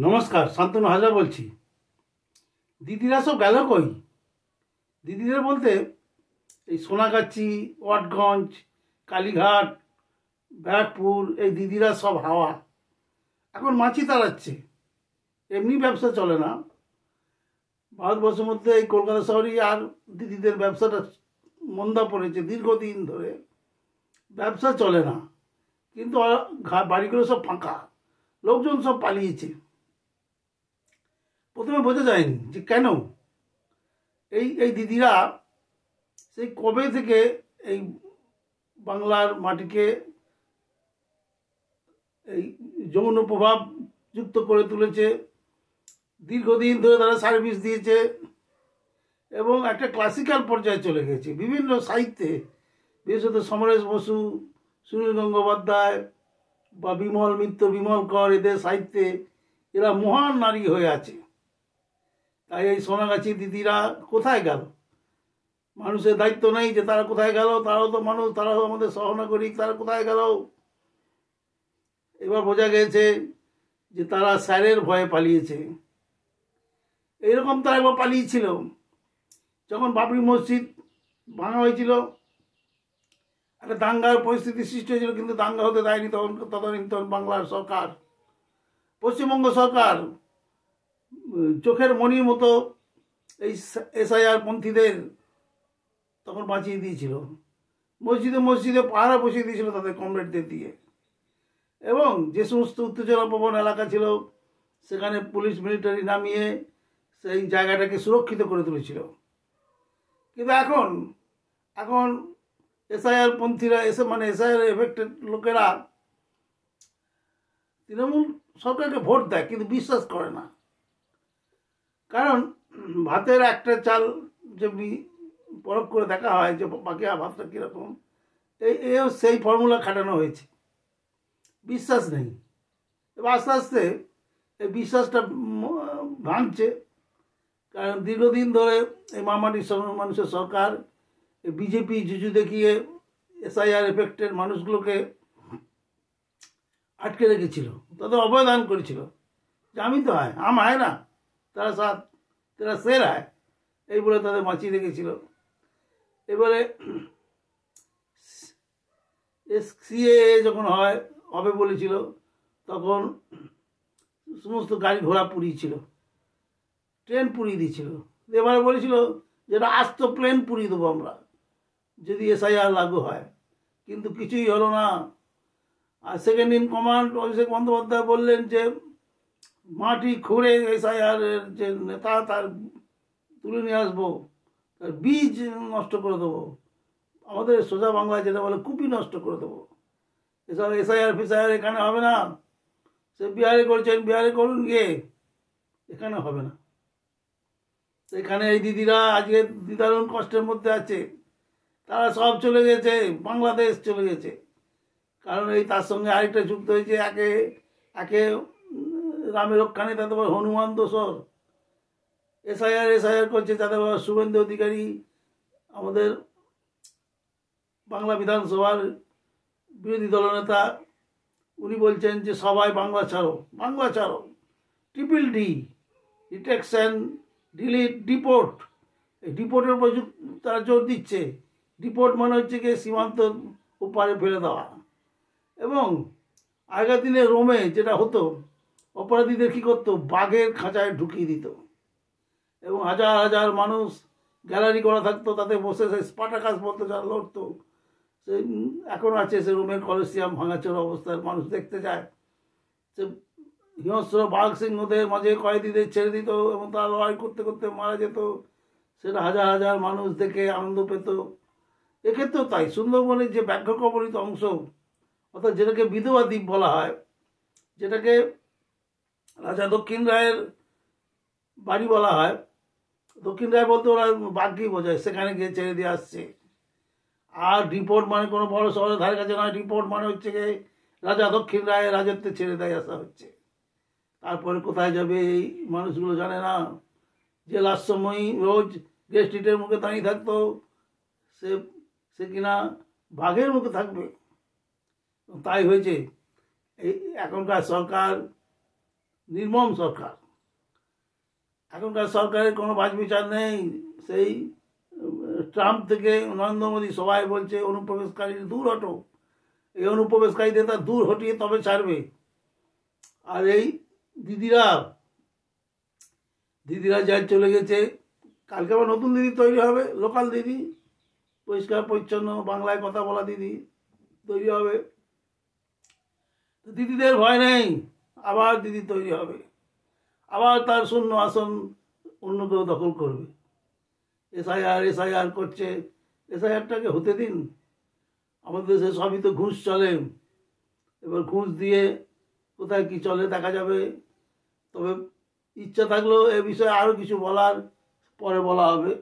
নমস্কার, শান্তনু হাজরা বলছি। দিদিরা সব গেল কই? দিদিরা বলতে এই সোনাগাছি, ওয়াটগঞ্জ, কালীঘাট, ব্যারাকপুর, এই দিদিরা সব হাওয়া। এখন মাছি তাড়াচ্ছে, এমনি ব্যবসা চলে না ভারতবর্ষের মধ্যে। এই কলকাতা শহরেই আর দিদিদের ব্যবসাটা মন্দা পড়েছে দীর্ঘদিন ধরে, ব্যবসা চলে না। কিন্তু বাড়িগুলো সব ফাঁকা, লোকজন সব পালিয়েছে। প্রথমে বোঝা যায়নি যে কেন এই এই দিদিরা সেই কবে থেকে এই বাংলার মাটিকে এই যৌন প্রভাব যুক্ত করে তুলেছে। দীর্ঘদিন ধরে তারা সার্ভিস দিয়েছে এবং একটা ক্লাসিক্যাল পর্যায়ে চলে গেছে। বিভিন্ন সাহিত্যে, বিশেষত সমরেশ বসু, সুনীল গঙ্গোপাধ্যায় বা বিমল মিত্র, বিমল কর, এদের সাহিত্যে এরা মহান নারী হয়ে আছে। তাই এই সোনাগাছি দিদিরা কোথায় গেল? মানুষের দায়িত্ব নেই যে তারা কোথায় গেল? তারাও তো মানুষ, তারাও আমাদের সহনাগরিক, তারা কোথায় গেল? এবার বোঝা গেছে যে তারা স্যারের ভয়ে পালিয়েছে। এইরকম তারা একবার পালিয়েছিল যখন বাবরি মসজিদ ভাঙা হয়েছিল, একটা দাঙ্গার পরিস্থিতি সৃষ্টি হয়েছিল, কিন্তু দাঙ্গা হতে দেয়নি তখন বাংলার সরকার, পশ্চিমবঙ্গ সরকার চোখের মণির মতো এই এসআইআর পন্থীদের তখন বাঁচিয়ে দিয়েছিল। মসজিদে মসজিদে পাহারা বসিয়ে দিয়েছিল তাদের কমরেডদের দিয়ে, এবং যে সমস্ত উত্তেজনাপ্রবণ এলাকা ছিল সেখানে পুলিশ মিলিটারি নামিয়ে সেই জায়গাটাকে সুরক্ষিত করে তুলেছিল। কিন্তু এখন এখন এসআইআর পন্থীরা এসআইআর এফেক্টেড লোকেরা তৃণমূল সরকারকে ভোট দেয় কিন্তু বিশ্বাস করে না। কারণ ভাতের একটা চাল যে পরখ করে দেখা হয় যে বাকি ভাতটা কীরকম, এও সেই ফর্মুলা খাটানো হয়েছে। বিশ্বাস নেই। এবার আস্তে আস্তে এই বিশ্বাসটা ভাঙছে। কারণ দীর্ঘদিন ধরে এই মামাটি মানুষের সরকার বিজেপি জুজু দেখিয়ে এসআইআর এফেক্টের মানুষগুলোকে আটকে রেখেছিল, তাদের অবদান করেছিল। জামিন তো হয়, আম হয় না, তারা সাথ তারা সের হয়, এই বলে তাদের বাঁচিয়ে রেখেছিল। এবারে সিএএ যখন হবে বলেছিল, তখন সমস্ত গাড়ি ঘোড়া পুড়িয়েছিল, ট্রেন পুড়িয়ে দিয়েছিল। এবারে বলেছিল যেটা আস্ত প্লেন পুড়িয়ে দেবো আমরা যদি এসআইআর লাগু হয়, কিন্তু কিছুই হলো না। আর second in command Abhishek Bandyopadhyay বললেন যে মাটি খুঁড়ে এসআইআর এর যে নেতা তার তুলে নিয়ে আসবো, তার বীজ নষ্ট করে দেবো, আমাদের সোজা বাংলায় যেটা বলে কুপি নষ্ট করে দেবো। এসব এসআইআর ফিসআইআর এখানে হবে না। সে বিহারে করছেন, বিহারে করুন গিয়ে, এখানে হবে না। এখানে এই দিদিরা আজকে দিদারুণ কষ্টের মধ্যে আছে। তারা সব চলে গেছে, বাংলাদেশ চলে গেছে। কারণ এই তার সঙ্গে আরেকটা যুক্ত হয়েছে, একে রামের রক্ষানে, তাদের হনুমান দোসর। এসআইআর করছে, তাদের শুভেন্দু অধিকারী, আমাদের বাংলা বিধানসভার বিরোধী দলনেতা, উনি বলছেন যে সবাই বাংলা ছাড়ো, বাংলা ছাড়ো, triple D, detection, delete, deport. এই ডিপোর্টের উপর তারা জোর দিচ্ছে। ডিপোর্ট মানে হচ্ছে গিয়ে সীমান্ত ওপারে ফেলে দেওয়া। এবং আগের দিনে রোমে যেটা হতো, অপরাধীদের কী করতো, বাঘের খাঁচায় ঢুকিয়ে দিত, এবং হাজার হাজার মানুষ গ্যালারি করা থাকতো, তাতে বসে সেই স্পাটাকাস বলতো যারা লড়তো, সে এখন আছে সে রোমের কলেসিয়াম ভাঙাচোরা অবস্থায়, মানুষ দেখতে যায়। সে হিংস্র বাঘ সিংহদের মাঝে কয়েদিদের ছেড়ে দিত এবং তারা লড়াই করতে করতে মারা যেত। সেটা হাজার হাজার মানুষ দেখে আনন্দ পেত। এক্ষেত্রেও তাই, সুন্দরবনের যে ব্যাঘ্র কবলিত অংশ, অর্থাৎ যেটাকে বিধবা দ্বীপ বলা হয়, যেটাকে রাজা দক্ষিণ রায়ের বাড়ি বলা হয়, দক্ষিণ রায় বলতে ওরা বাঘকেই বোঝায়, সেখানে গিয়ে ছেড়ে দিয়ে আসছে। আর ডিপোর্ট মানে কোনো বড় শহরের ধারে কাছে নয়, ডিপোর্ট মানে হচ্ছে গিয়ে রাজা দক্ষিণ রায়ের রাজত্বে ছেড়ে দেয় আসা হচ্ছে। তারপরে কোথায় যাবে এই মানুষগুলো জানে না। যে লাস্ট সময় রোজ গেস্ট স্ট্রিটের মুখে দাঁড়িয়ে থাকতো, সে কিনা বাঘের মুখে থাকবে। তাই হয়েছে এই এখনকার সরকার নির্মম সরকার। এখনকার সরকারের কোনো বাছবিচার নেই। সেই ট্রাম্প থেকে নরেন্দ্র মোদী সবাই বলছে অনুপ্রবেশকারী দূর হটো, এই অনুপ্রবেশকারীদের তার দূর হটিয়ে তবে ছাড়বে। আর এই দিদিরা দিদিরা যাই চলে গেছে, কালকে আবার নতুন দিদি তৈরি হবে, লোকাল দিদি, পরিষ্কার পরিচ্ছন্ন বাংলায় কথা বলা দিদি তৈরি হবে। দিদিদের ভয় নেই, আবার দিদি তৈরি হবে, আবার তার শূন্য আসন অন্য কেউ দখল করবে। এসআইআর করছে, এসআইআরটাকে হতে দিন। আমাদের দেশে সবই তো ঘুষ চলে, এবার ঘুষ দিয়ে কোথায় কি চলে দেখা যাবে। তবে ইচ্ছা থাকলেও এ বিষয়ে আরও কিছু বলার পরে বলা হবে।